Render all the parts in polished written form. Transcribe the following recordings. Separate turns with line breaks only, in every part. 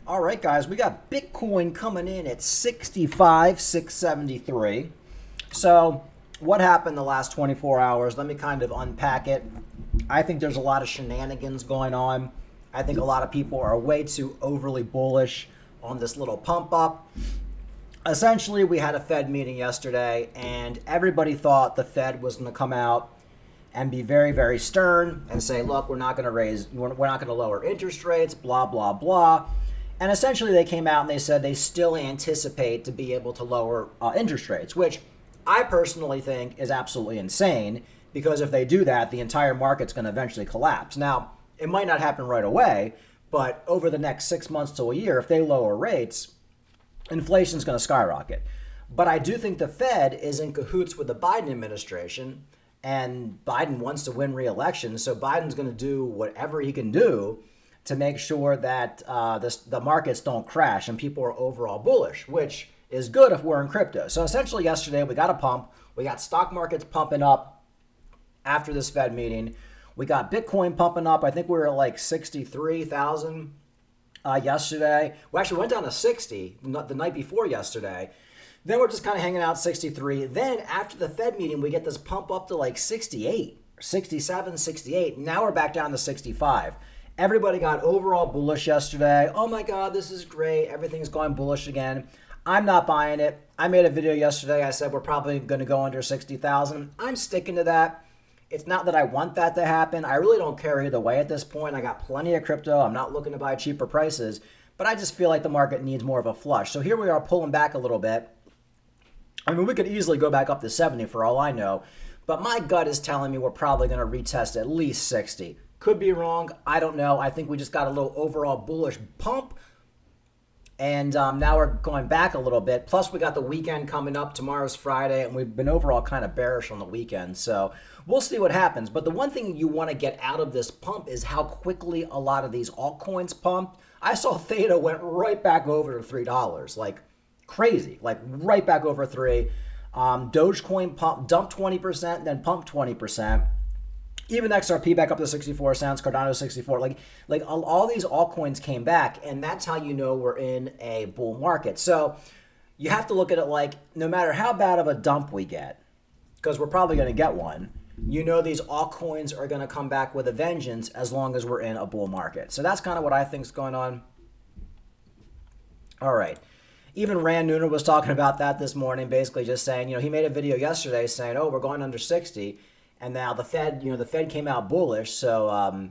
All right, guys, we got Bitcoin coming in at 65,673. So what happened the last 24 hours? Let me kind of unpack it. I think there's a lot of shenanigans going on. I think a lot of people are way too overly bullish on this little pump up. Essentially, we had a Fed meeting yesterday, and everybody thought the Fed was going to come out and be very, very stern and say, look, we're not going to lower interest rates, blah, blah, blah. And essentially they came out and they said they still anticipate to be able to lower interest rates, which I personally think is absolutely insane, because if they do that, the entire market's going to eventually collapse. Now, it might not happen right away, but over the next 6 months to a year, if they lower rates, inflation's going to skyrocket. But I do think the Fed is in cahoots with the Biden administration, and Biden wants to win re-election, so Biden's going to do whatever he can do to make sure that the markets don't crash and people are overall bullish, which is good if we're in crypto. So essentially yesterday we got a pump. We got stock markets pumping up after this Fed meeting. We got Bitcoin pumping up. I think we were at like 63,000 yesterday. We actually went down to 60 the night before yesterday. Then we're just kind of hanging out 63. Then after the Fed meeting, we get this pump up to like 68, 67, 68. Now we're back down to 65. Everybody got overall bullish yesterday. Oh my God, this is great. Everything's going bullish again. I'm not buying it. I made a video yesterday. I said we're probably going to go under 60,000. I'm sticking to that. It's not that I want that to happen. I really don't care either way at this point. I got plenty of crypto. I'm not looking to buy cheaper prices, but I just feel like the market needs more of a flush. So here we are pulling back a little bit. I mean, we could easily go back up to 70 for all I know, but my gut is telling me we're probably going to retest at least 60. Could be wrong. I don't know. I think we just got a little overall bullish pump. And now we're going back a little bit. Plus, we got the weekend coming up. Tomorrow's Friday, and we've been overall kind of bearish on the weekend. So we'll see what happens. But the one thing you want to get out of this pump is how quickly a lot of these altcoins pumped. I saw Theta went right back over to $3, like crazy, like right back over 3. Dogecoin dumped 20%, then pumped 20%. Even XRP back up to 64 cents, Cardano 64. Like all these altcoins came back, and that's how you know we're in a bull market. So you have to look at it like no matter how bad of a dump we get, because we're probably going to get one, you know these altcoins are going to come back with a vengeance as long as we're in a bull market. So that's kind of what I think is going on. All right. Even Rand Nooner was talking about that this morning, basically just saying, he made a video yesterday saying, oh, we're going under 60. And now the Fed came out bullish. So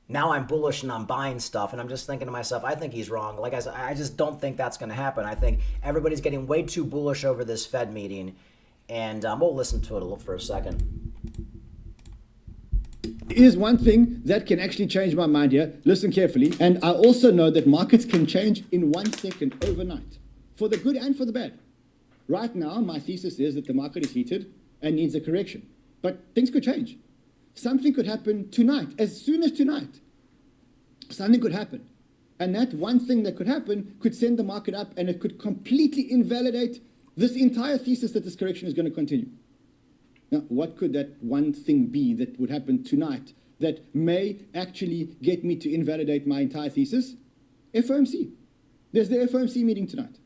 now I'm bullish and I'm buying stuff. And I'm just thinking to myself, I think he's wrong. Like I said, I just don't think that's going to happen. I think everybody's getting way too bullish over this Fed meeting. And we'll listen to it for a second.
Here's one thing that can actually change my mind here. Listen carefully. And I also know that markets can change in 1 second overnight, for the good and for the bad. Right now, my thesis is that the market is heated and needs a correction. But things could change. Something could happen tonight, as soon as tonight. Something could happen. And that one thing that could happen could send the market up, and it could completely invalidate this entire thesis that this correction is going to continue. Now, what could that one thing be that would happen tonight that may actually get me to invalidate my entire thesis? FOMC. There's the FOMC meeting tonight.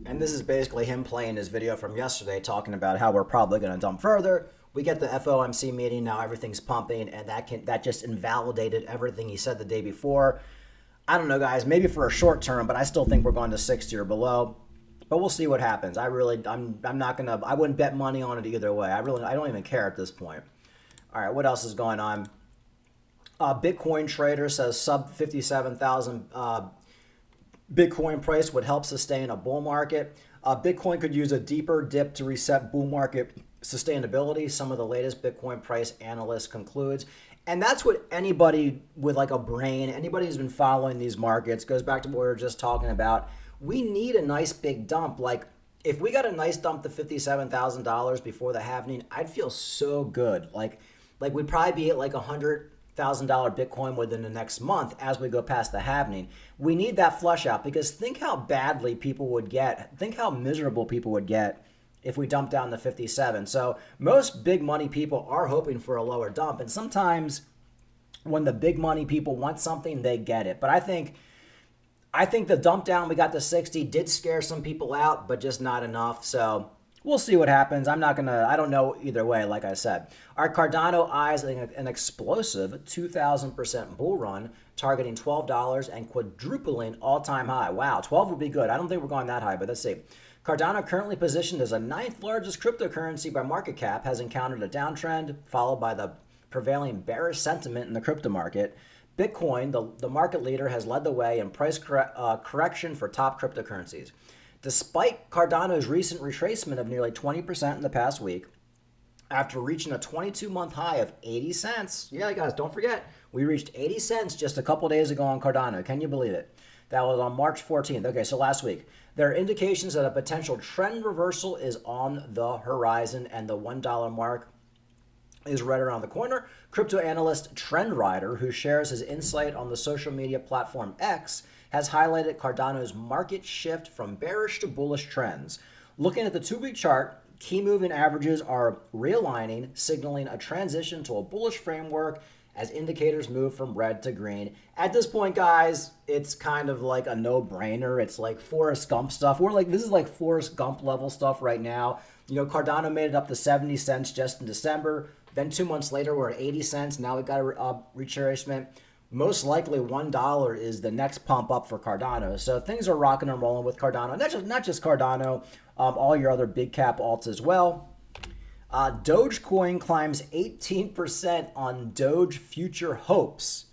And this is basically him playing his video from yesterday talking about how we're probably going to dump further. We get the FOMC meeting, now everything's pumping, and that just invalidated everything he said the day before. I don't know, guys, maybe for a short term, but I still think we're going to 60 or below. But we'll see what happens. I'm not going to, I wouldn't bet money on it either way. I don't even care at this point. All right, what else is going on? Bitcoin trader says sub 57,000 Bitcoin price would help sustain a bull market. Bitcoin could use a deeper dip to reset bull market sustainability. Some of the latest Bitcoin price analysts concludes. And that's what anybody with like a brain, anybody who's been following these markets, goes back to what we were just talking about. We need a nice big dump. Like if we got a nice dump to $57,000 before the halving, I'd feel so good. Like we'd probably be at like $100,000 Bitcoin within the next month as we go past the halving. We need that flush out, because think how badly people would get, think how miserable people would get if we dump down to 57. So most big money people are hoping for a lower dump. And sometimes when the big money people want something, they get it. But I think I think the dump down we got to 60 did scare some people out, but just not enough. So we'll see what happens. I don't know either way, like I said. Our Cardano eyes an explosive 2,000% bull run, targeting $12 and quadrupling all-time high. Wow, 12 would be good. I don't think we're going that high, but let's see. Cardano, currently positioned as a 9th largest cryptocurrency by market cap, has encountered a downtrend followed by the prevailing bearish sentiment in the crypto market. Bitcoin, the market leader, has led the way in price correction for top cryptocurrencies. Despite Cardano's recent retracement of nearly 20% in the past week, after reaching a 22-month high of 80 cents. Yeah, guys, don't forget, we reached 80 cents just a couple days ago on Cardano. Can you believe it? That was on March 14th. Okay, so last week. There are indications that a potential trend reversal is on the horizon, and the $1 mark is right around the corner. Crypto analyst Trend Rider, who shares his insight on the social media platform X, has highlighted Cardano's market shift from bearish to bullish trends. Looking at the 2-week chart, key moving averages are realigning, signaling a transition to a bullish framework as indicators move from red to green. At this point, guys, it's kind of like a no-brainer. It's like Forrest Gump stuff. This is like Forrest Gump level stuff right now. You know, Cardano made it up to 70 cents just in December. Then 2 months later, we're at 80 cents. Now we've got a retracement. Most likely $1 is the next pump up for Cardano. So things are rocking and rolling with Cardano. Not just Cardano, all your other big cap alts as well. Dogecoin climbs 18% on Doge future hopes.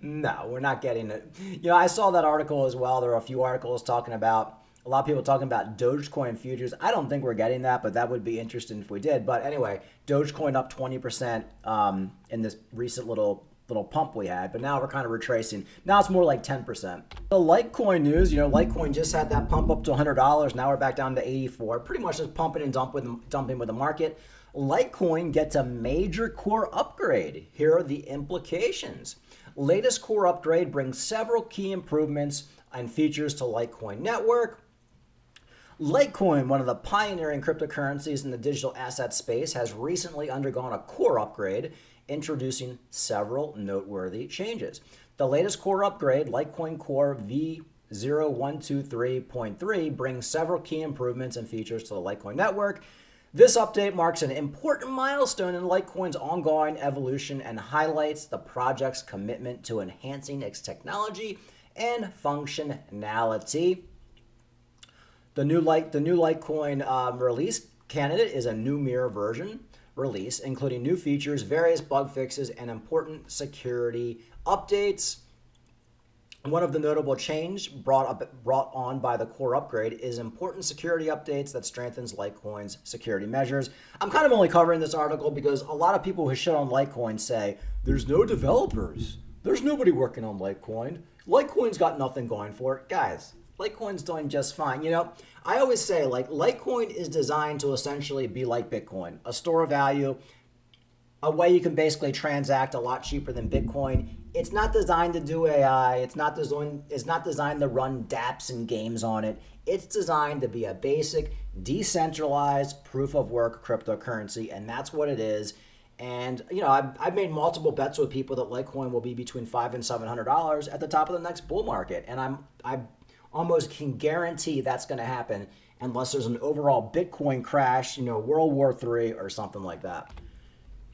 No, we're not getting it. You know, I saw that article as well. There are a few articles talking about, a lot of people talking about Dogecoin futures. I don't think we're getting that, but that would be interesting if we did. But anyway, Dogecoin up 20% in this recent little pump we had, but now we're kind of retracing. Now it's more like 10%. The Litecoin news, you know, Litecoin just had that pump up to $100. Now we're back down to 84. Pretty much just pumping and dumping with the market. Litecoin gets a major core upgrade. Here are the implications. Latest core upgrade brings several key improvements and features to Litecoin network. Litecoin, one of the pioneering cryptocurrencies in the digital asset space, has recently undergone a core upgrade, introducing several noteworthy changes. The latest core upgrade, Litecoin Core V0123.3, brings several key improvements and features to the Litecoin network. This update marks an important milestone in Litecoin's ongoing evolution and highlights the project's commitment to enhancing its technology and functionality. The new Litecoin release candidate is a new mirror version release, including new features, various bug fixes, and important security updates. One of the notable changes brought on by the core upgrade is important security updates that strengthens Litecoin's security measures. I'm kind of only covering this article because a lot of people who shit on Litecoin say, there's no developers. There's nobody working on Litecoin. Litecoin's got nothing going for it. Guys, Litecoin's doing just fine. You know, I always say, like, Litecoin is designed to essentially be like Bitcoin, a store of value, a way you can basically transact a lot cheaper than Bitcoin. It's not designed to do AI. It's not designed to run dApps and games on it. It's designed to be a basic, decentralized proof-of-work cryptocurrency, and that's what it is. And, you know, I've made multiple bets with people that Litecoin will be between $500 and $700 at the top of the next bull market. And I almost can guarantee that's going to happen unless there's an overall Bitcoin crash, you know, World War III or something like that.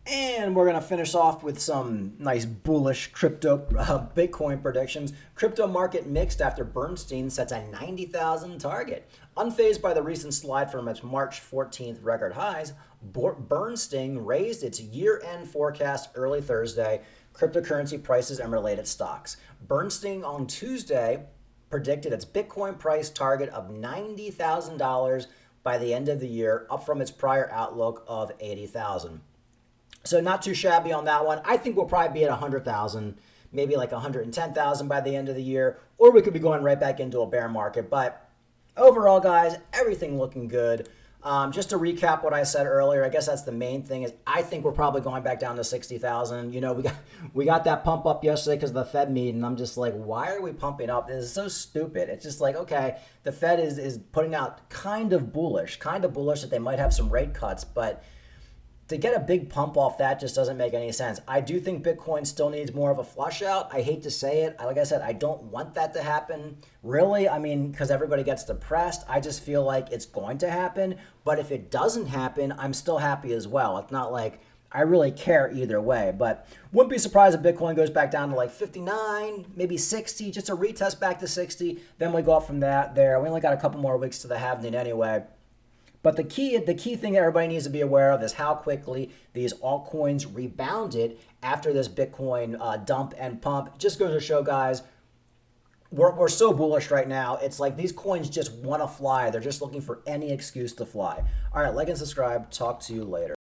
And we're going to finish off with some nice bullish crypto Bitcoin predictions. Crypto market mixed after Bernstein sets a 90,000 target. Unfazed by the recent slide from its March 14th record highs, Bernstein raised its year-end forecast early Thursday, cryptocurrency prices and related stocks. Bernstein on Tuesday predicted its Bitcoin price target of $90,000 by the end of the year, up from its prior outlook of $80,000. So not too shabby on that one. I think we'll probably be at 100,000, maybe like 110,000 by the end of the year, or we could be going right back into a bear market. But overall, guys, everything looking good. Just to recap what I said earlier, I guess that's the main thing is I think we're probably going back down to 60,000. You know, we got that pump up yesterday because of the Fed meeting. I'm just like, why are we pumping up? This is so stupid. It's just like, okay, the Fed is putting out kind of bullish that they might have some rate cuts, but to get a big pump off that just doesn't make any sense. I do think Bitcoin still needs more of a flush out. I hate to say it. Like I said, I don't want that to happen. Really, I mean, because everybody gets depressed. I just feel like it's going to happen. But if it doesn't happen, I'm still happy as well. It's not like I really care either way. But wouldn't be surprised if Bitcoin goes back down to like 59, maybe 60, just a retest back to 60. Then we go up from that there. We only got a couple more weeks to the halving anyway. But the key thing everybody needs to be aware of is how quickly these altcoins rebounded after this Bitcoin dump and pump. Just goes to show, guys, we're so bullish right now. It's like these coins just want to fly. They're just looking for any excuse to fly. All right, like and subscribe. Talk to you later.